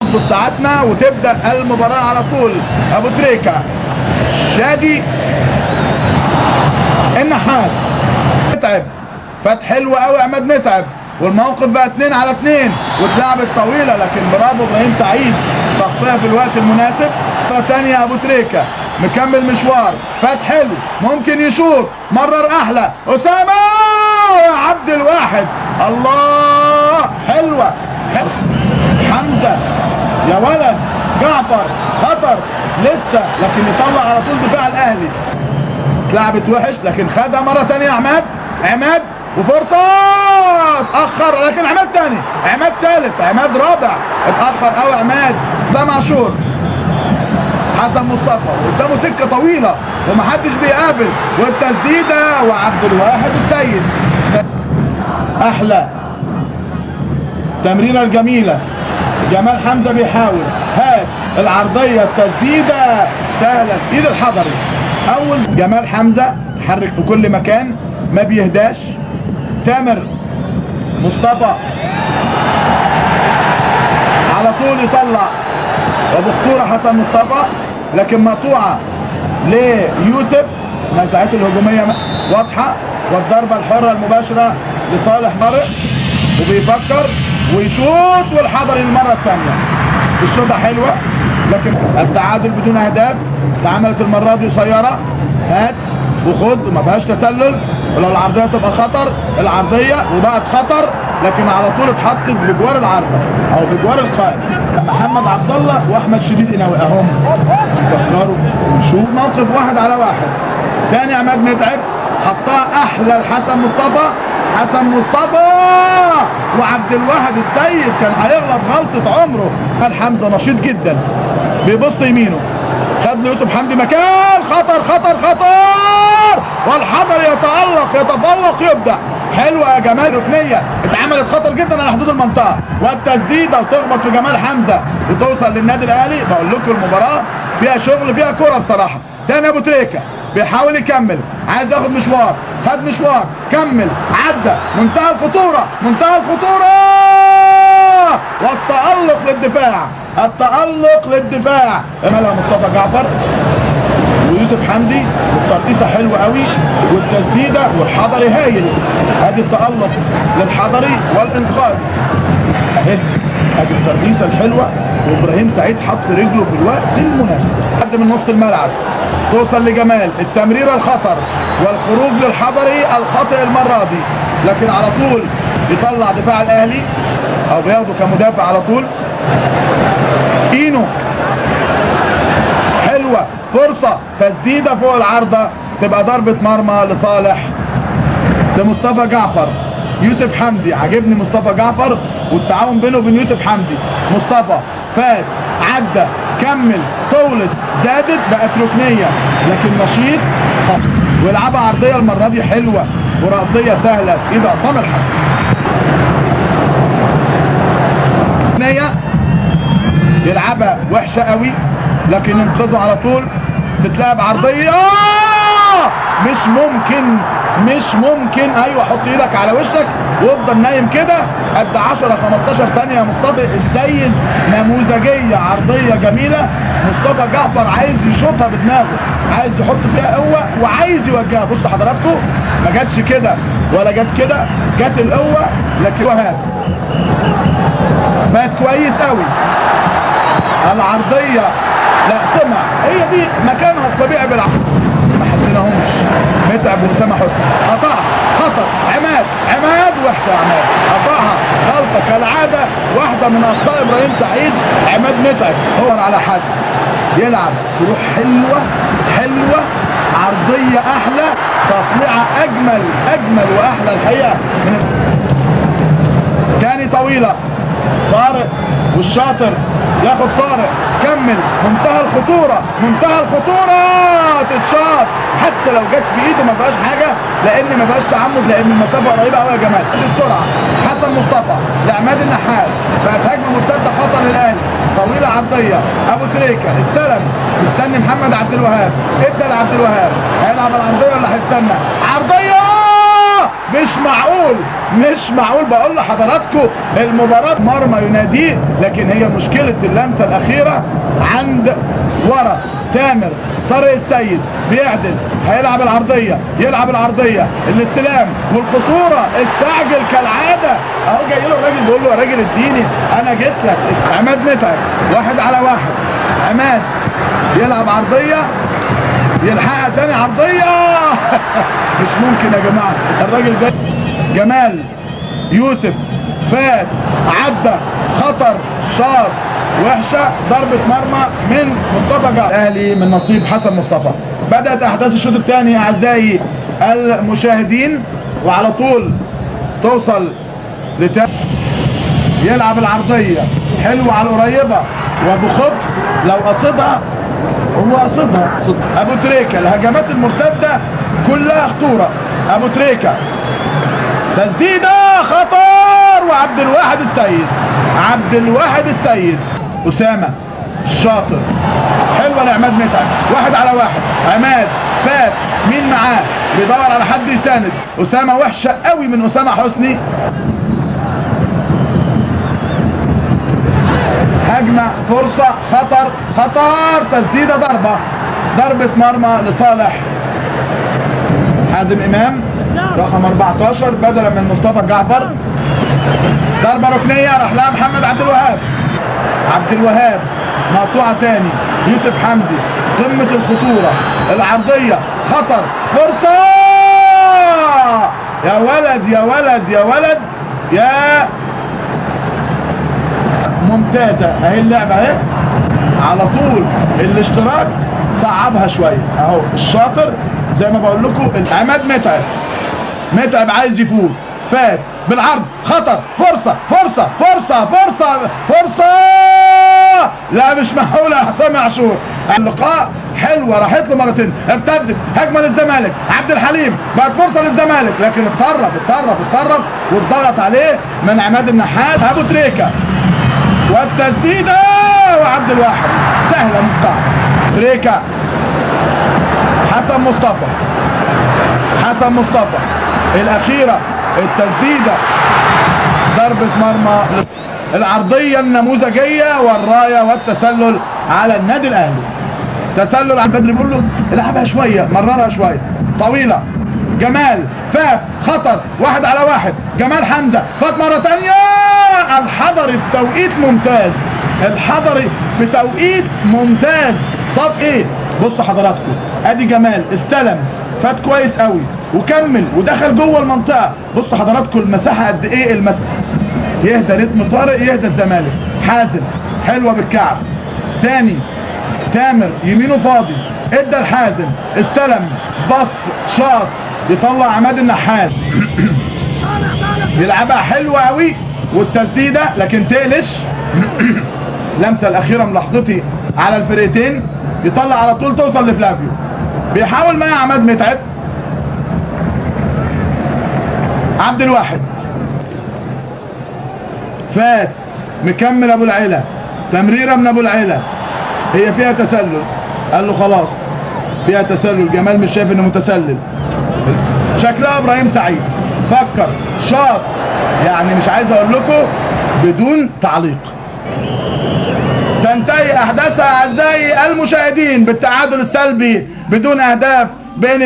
نظبط ساعتنا وتبدأ المباراة على طول. ابو تريكة، شادي النحاس، متعب، فات حلو قوي عماد متعب، والموقف بقى 2 على 2 واتلعبت طويلة، لكن برافو ابراهيم سعيد، تغطية في الوقت المناسب. مرة تانية ابو تريكة مكمل مشوار، فات حلو، ممكن يشوط، مرر احلى، اسامة يا عبد الواحد، الله حلوة. حمزة يا ولد، جعفر خطر لسه، لكن يطلع على طول دفاع الاهلي. اتلعبت وحش لكن خدها مرة تانية عماد وفرصة، اتأخر، لكن عماد تاني، عماد تالت، عماد رابع، اتأخر قوي عماد. ده معشور، حسن مصطفى قدامه سكة طويلة ومحدش بيقابل، والتسديدة وعبد الواحد السيد. احلى تمريرة الجميلة، جمال حمزة بيحاول، هات العرضية، التسديدة سهلة في ايد الحضري. اول جمال حمزة تحرك في كل مكان، ما بيهداش. تامر مصطفى على طول يطلع، وبخطورة حسن مصطفى، لكن مقطوعة ليوسف. نزعات الهجومية واضحة، والضربة الحرة المباشرة لصالح طارق، وبيفكر ويشوط، والحضري المرة الثانية. الشوطة حلوة، لكن التعادل بدون اهداف. اتعملت المرة دي قصيرة، هات وخد، ما فيهاش تسلل، ولو العرضية تبقى خطر، العرضية وبقت خطر، لكن على طول اتحطت بجوار العارضة او بجوار القائم. محمد عبد الله واحمد شديد قناوي اهم فكروا ونشوف موقف 1 على 1. تاني عماد متعب حطها احلى لحسن مصطفى، حسن مصطفى وعبد الواحد السيد كان هيغلط غلطة عمره. حمزة نشيط جدا، بيبص يمينه، خد له يوسف حمدي مكان، خطر خطر خطر، والحضري يتألق يتفوق يبدع. حلوة يا جمال، ركنية اتعملت خطر جدا على حدود المنطقة، والتسديدة وتخبط في جمال حمزة وتوصل للنادي الاهلي. بقول لكم المباراة فيها شغل، فيها كرة بصراحة. تاني ابو تريكة بيحاول يكمل، عايز ياخد مشوار، خد مشوار، كمل، عدى، منتهى الخطورة، منتهى الخطورة، والتألق للدفاع، التألق للدفاع. عملها مصطفى جعفر ويوسف حمدي، والترقيصة حلوة قوي، والتسديدة، والحضري هايل. ادي التألق للحضري والانقاذ اهي، ادي الترقيصة الحلوة، وابراهيم سعيد حط رجله في الوقت المناسب. حد من نص الملعب توصل لجمال، التمريرة الخطر، والخروج للحضري الخطأ المرة دي، لكن على طول يطلع دفاع الاهلي او بياخده كمدافع على طول. اينو حلوة، فرصة، تسديدة فوق العارضة، تبقى ضربة مرمى لمصطفى جعفر. يوسف حمدي، عجبني مصطفى جعفر والتعاون بينه وبين يوسف حمدي. مصطفى فات، عدى، كمل، طولت، زادت، بقت ركنية، لكن نشيط، ويلعبها عرضية المرة دي حلوة ورأسية سهلة في ايد عصام الحكم. يلعبها وحشة قوي، لكن ينقذه على طول، تتلعب عرضية، مش ممكن، ايوه حط ايدك على وشك وافضل نايم كده قد 10 15 ثانية يا مصطفى السيد. نموذجية، عرضية جميلة، مصطفى جعفر عايز يشوطها بدماغه، عايز يحط فيها قوة وعايز يوجهها. بص حضراتكم، ما جاتش كده ولا جت كده، جت القوة، لكن وهاب فات كويس قوي. العرضية لا طمع، هي دي مكانها الطبيعي بالعرض، ما حسناهمش متعب واسامه حسني. قطعها خطر، عماد وحشه، عماد قطعها غلطه كالعاده، واحده من اخطاء ابراهيم سعيد. عماد متعب هو على حد يلعب، تروح حلوه، عرضيه احلى، تطليعه اجمل واحلى الحقيقه. تاني طويله، طارق والشاطر ياخد طارق، كمل، منتهى الخطورة، تتشاط، حتى لو جت في ايده ما فيهاش حاجة، لان ما فيهاش تعمد، لان المسافة قريبة قوي يا جمال. بسرعة حسن مصطفى لعماد النحاس، بقت هجمة مرتدة خطر للاهلي، طويلة عرضية، ابو تريكة استلم، مستني محمد عبد الوهاب، ادى لعبد الوهاب، هيلعب العرضية ولا هيستنى؟ عرضية مش معقول مش معقول، بقول لحضراتكم المباراة مرمى يناديه، لكن هي مشكلة اللمسة الأخيرة عند ورا تامر طارق السيد بيعدل، هيلعب العرضية، يلعب العرضية، الاستلام والخطورة، استعجل كالعادة اهو، جاي له الراجل بيقول له يا راجل اديني انا جيت لك. عماد متعب 1 على 1، عماد يلعب عرضية، يلحقها تاني عرضية مش ممكن يا جماعة، الراجل ده جمال يوسف فات عدى خطر شاط وحشة، ضربة مرمى من مصطفى جعفر. الاهلي من نصيب حسن مصطفى. بدأت احداث الشوط الثاني اعزائي المشاهدين، وعلى طول توصل يلعب العرضية حلوة على القريبة، وابو خبز لو قصدها هو قصدها. ابو تريكة الهجمات المرتدة كلها خطورة. ابو تريكة تسديدة خطر، وعبد الواحد السيد، عبد الواحد السيد، أسامة الشاطر، حلوة لعماد متعب، 1 على 1، عماد فات، مين معاه بيدور على حد يساند، أسامة وحشة قوي من أسامة حسني، هجمة فرصة خطر خطر، تسديدة ضربة مرمى لصالح حازم إمام رقم 14 بدلا من مصطفى جعفر. ضربة ركنية راح لها محمد عبد الوهاب، عبد الوهاب مقطوعة تاني، يوسف حمدي قمة الخطورة، العرضية خطر، فرصة يا ولد يا ولد يا ولد يا ممتازة اهي اللعبة اهي، على طول الاشتراك صعبها شوية اهو، الشاطر زي ما بقول لكم عماد متعب عايز يفوت، فات بالعرض خطر، فرصة فرصة فرصة فرصة فرصة، لا مش معقولة يا حسام عاشور. اللقاء حلوة راحت له مرتين، ارتدت هجمة للزمالك، عبد الحليم بقت فرصة للزمالك، لكن اتطرف واتضغط عليه من عماد النحاس. ابو تريكة والتسديدة، وعبد الواحد سهلة مش صعبة. تريكة، حسن مصطفى الأخيرة، التسديدة، ضربة مرمى، العرضية النموذجية والراية والتسلل على النادي الأهلي. تسلل على بدري بيقول له العبها شوية، مررها شوية طويلة، جمال فات خطر، 1 على 1، جمال حمزة فات مرة تانية، الحضري في توقيت ممتاز، الحضري في توقيت ممتاز. صف ايه؟ بصوا حضراتكم ادي جمال استلم فات كويس قوي وكمل ودخل جوه المنطقه، بصوا حضراتكم المساحه قد ايه، المساحه يهدى رتم طارق، يهدى الزمالك. حازم حلوه بالكعب تاني، تامر يمينه فاضي، ادى الحازم، استلم بص شاط، يطلع عماد النحاس يلعبها حلوه قوي والتسديده لكن تقلش اللمسه الاخيره ملاحظتي على الفرقتين، يطلع على طول توصل لفلافيو، بيحاول مع عماد متعب، عبد الواحد فات مكمل ابو العيله، تمريره من ابو العيله هي فيها تسلل، قال له خلاص فيها تسلل، جمال مش شايف انه متسلل، شكلها ابراهيم سعيد فكر شاط، يعني مش عايز اقول لكم بدون تعليق. تنتهي احداثها اعزائي المشاهدين بالتعادل السلبي بدون اهداف بين